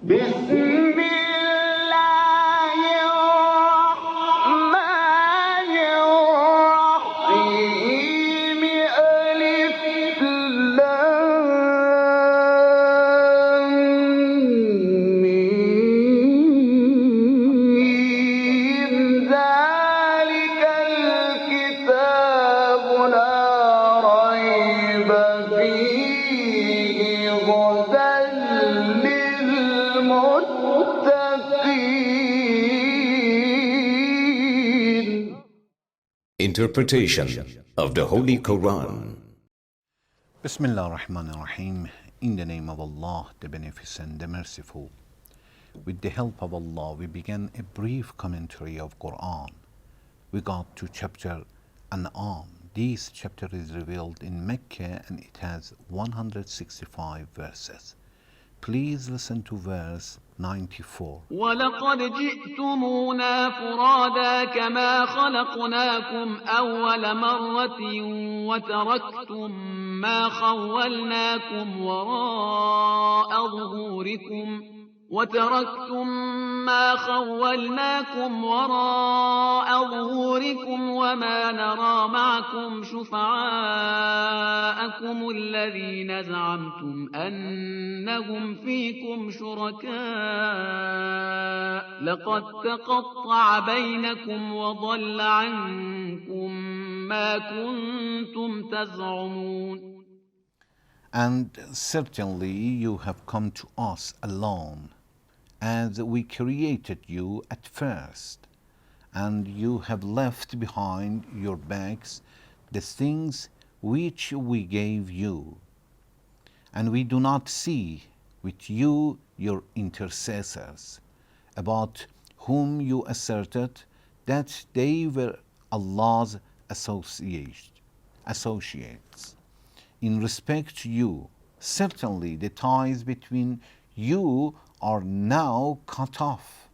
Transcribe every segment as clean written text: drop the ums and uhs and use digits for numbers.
بسم الله الرحمن الرحيم ألف لام ميم ذلك الكتاب لا ريب فيه هدى للمتقين. Interpretation of the Holy Quran. Bismillah ar-Rahman ar-Rahim. In the name of Allah, the Beneficent, the Merciful. With the help of Allah, we begin a brief commentary of Quran. We got to chapter An'am. This chapter is revealed in Mecca and it has 165 verses. Please listen to verse 94. ولقد جئتمونا فرادا كما خلقناكم أول مرة وتركتم ما خولناكم وراء ظهوركم وما نرى معكم شفعاءكم الذين زعمتم أنهم فيكم شركاء لقد تقطع بينكم وضل عنكم ما كنتم تزعمون. And certainly you have come to us alone, as we created you at first, and you have left behind your backs the things which we gave you, and we do not see with you your intercessors, about whom you asserted that they were Allah's associates. In respect to you, certainly the ties between you are now cut off,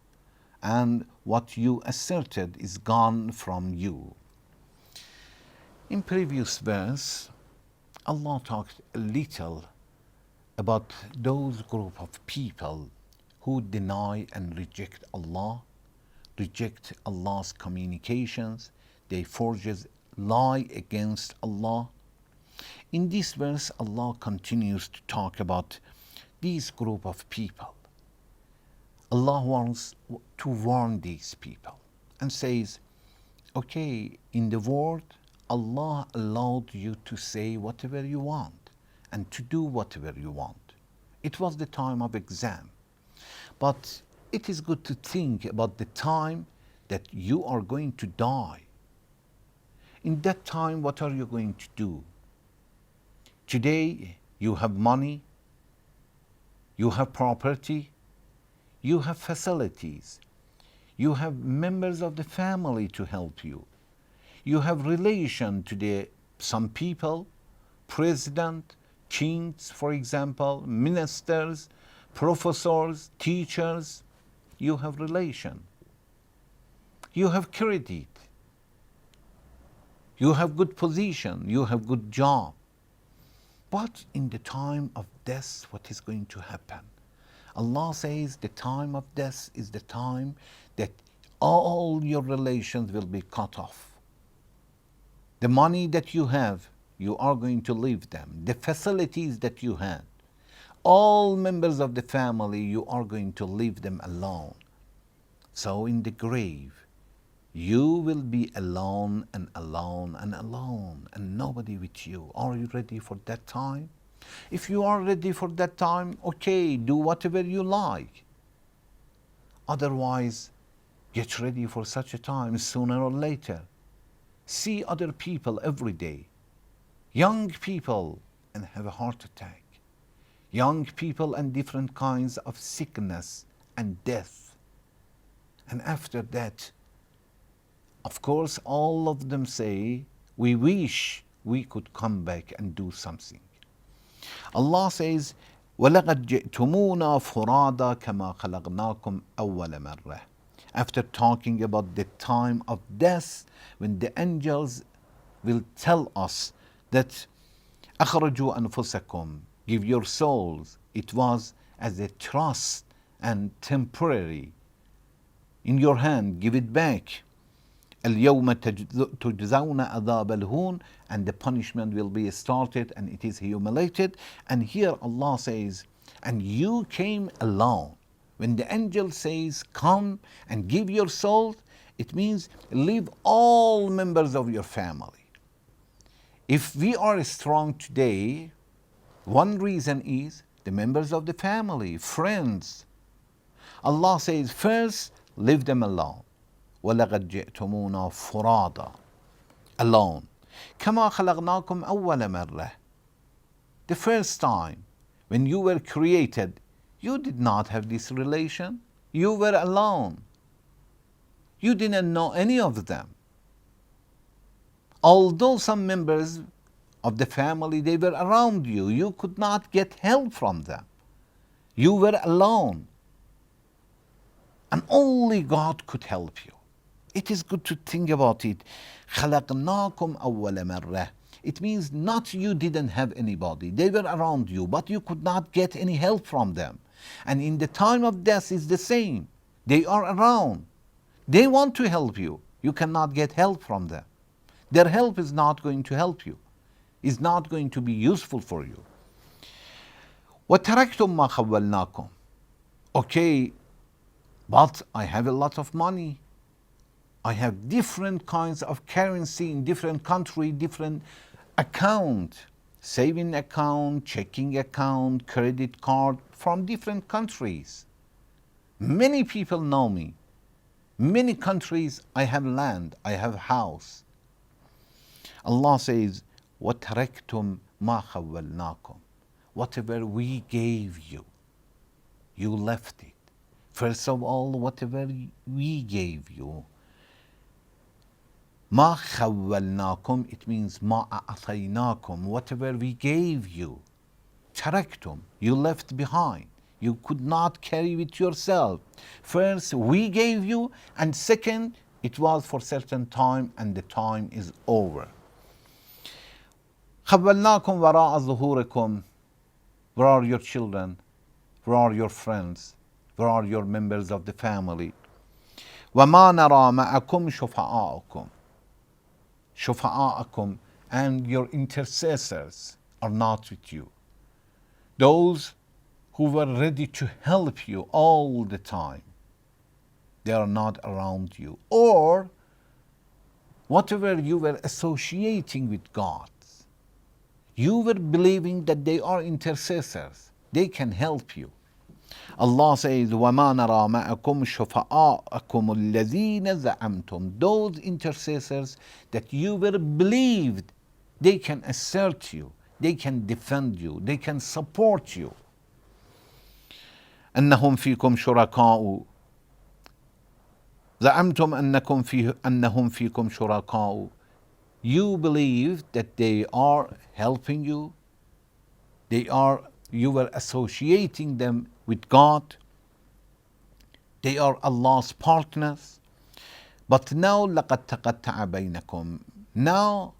and what you asserted is gone from you. In previous verse, Allah talked a little about those group of people who deny and reject Allah, reject Allah's communications, they forge lie against Allah. In this verse, Allah continues to talk about this group of people. Allah wants to warn these people and says, okay, in the world, Allah allowed you to say whatever you want and to do whatever you want. It was the time of exam. But it is good to think about the time that you are going to die. In that time, what are you going to do? Today, you have money, you have property, you have facilities, you have members of the family to help you, you have relation to some people, president, kings, for example, ministers, professors, teachers, you have relation, you have credit, you have good position, you have good job. But in the time of death, what is going to happen? Allah says the time of death is the time that all your relations will be cut off. The money that you have, you are going to leave them. The facilities that you had, all members of the family, you are going to leave them alone. So in the grave, you will be alone and alone and alone and nobody with you. Are you ready for that time? If you are ready for that time, okay, do whatever you like. Otherwise, get ready for such a time sooner or later. See other people every day. Young people and have a heart attack. Young people and different kinds of sickness and death. And after that, of course, all of them say, we wish we could come back and do something. Allah says, وَلَقَدْ جِئْتُمُونَا فُرَادًا كَمَا خَلَقْنَاكُمْ أَوَّلَ مَرَّةٍ. After talking about the time of death, when the angels will tell us that أَخْرَجُوا أَنفُسَكُمْ, give your souls. It was as a trust and temporary. In your hand, give it back. اليوم تجزون عذاب الهون, and the punishment will be started and it is humiliated. And here Allah says, and you came alone. When the angel says come and give your soul, it means leave all members of your family. If we are strong today, one reason is the members of the family, friends. Allah says first leave them alone. وَلَقَدْ جِئْتُمُونَا فُرَادًا, alone. كَمَا خَلَقْنَاكُمْ أَوَّلَ مَرَّةٍ. The first time when you were created, you did not have this relation. You were alone. You didn't know any of them. Although some members of the family, they were around you, you could not get help from them. You were alone. And only God could help you. It is good to think about it. خَلَقْنَاكُمْ أَوَّلَ مَرَّةٍ. It means not you didn't have anybody. They were around you, but you could not get any help from them. And in the time of death is the same. They are around. They want to help you. You cannot get help from them. Their help is not going to help you. Is not going to be useful for you. وَتَرَكْتُمْ مَا خَوَّلْنَاكُمْ. Okay, but I have a lot of money. I have different kinds of currency in different country, different account, saving account, checking account, credit card from different countries. Many people know me. Many countries, I have land, I have house. Allah says, وَتَرَكْتُمْ مَا خَوَّلْنَاكُمْ. Whatever we gave you, you left it. First of all, whatever we gave you, ما خولناكم, it means ما أعطيناكم, whatever we gave you. تركتم, you left behind. You could not carry it yourself. First, we gave you, and second, it was for certain time, and the time is over. خولناكم وراء ظهوركم. Where are your children? Where are your friends? Where are your members of the family? وما نرى معكم شفعاءكم. شفعاءكم, and your intercessors are not with you. Those who were ready to help you all the time, they are not around you. Or whatever you were associating with God, you were believing that they are intercessors, they can help you. Allah says, وَمَا نَرَى مَعَكُمْ شُفَعَاءَكُمُ الَّذِينَ زَعَمْتُمْ. Those intercessors that you were believed, they can assert you, they can defend you, they can support you. أَنَّهُمْ فِيكُمْ شُرَكَاءُ. زَعَمْتُمْ أَنَّهُمْ فِيكُمْ شُرَكَاءُ. You believe that they are helping you, you were associating them with God, they are Allah's partners. But now لَقَدْ تَقَطَّعَ بَيْنَكُمْ. Now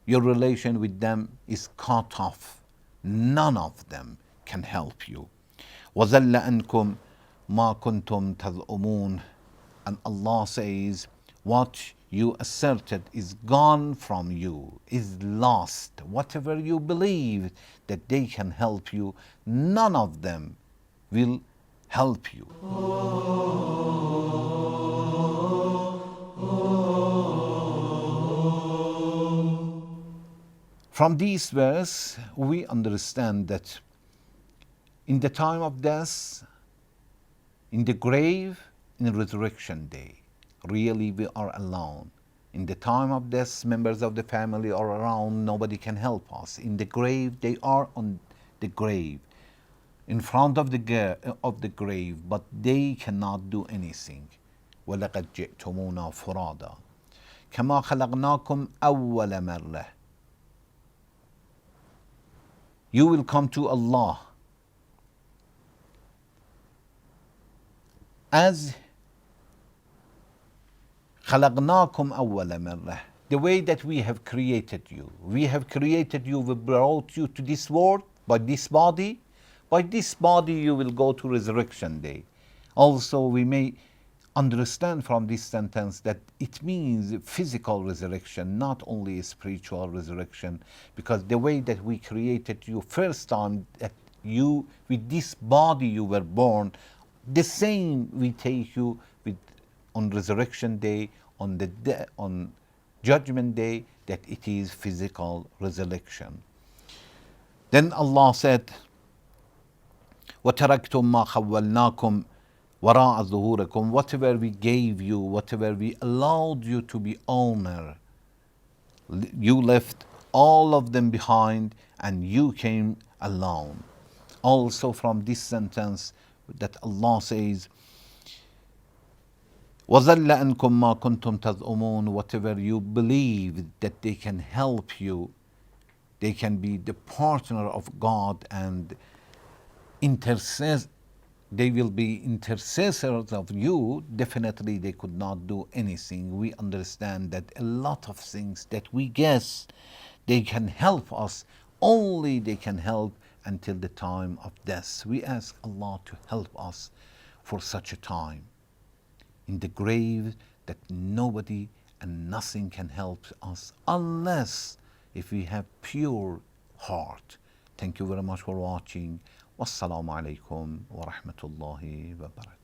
your relation with them is cut off. None of them can help you. وَذَلَّ أَنْكُمْ مَا كُنْتُمْ تَزْعُمُونَ. And Allah says, what you asserted is gone from you, is lost. Whatever you believed that they can help you, none of them will help you. From this verse, we understand that in the time of death, in the grave, in resurrection day, really we are alone. In the time of death, members of the family are around, nobody can help us. In the grave, they are on the grave, in front of the grave, but they cannot do anything. وَلَقَدْ جِئْتُمُونَا فُرَادًا كَمَا خَلَقْنَاكُمْ أَوَّلَ مَرَّةٍ. You will come to Allah as خَلَقْنَاكُمْ أَوَّلَ مَرَّةٍ. The way that we have created you. We have created you, we brought you to this world by this body, by this body you will go to resurrection day. Also, we may understand from this sentence that it means physical resurrection, not only spiritual resurrection, because the way that we created you first time that you with this body you were born, the same we take you with on resurrection day, on judgment day, that it is physical resurrection. Then Allah said, وَتَرَكْتُم مَّا خَوَّلْنَاكُمْ وَرَاءَ ظُهُورِكُمْ, whatever we gave you, whatever we allowed you to be owner, you left all of them behind and you came alone. Also from this sentence that Allah says, وَظَلَّ أَنْكُمْ مَا كُنْتُمْ تَزْعُمُونَ, whatever you believe that they can help you, they can be the partner of God and intercessor, they will be intercessors of you, definitely they could not do anything. We understand that a lot of things that we guess they can help us, only they can help until the time of death. We ask Allah to help us for such a time in the grave that nobody and nothing can help us unless if we have pure heart. Thank you very much for watching. Wassalamu alaikum wa rahmatullahi wa barakatuh.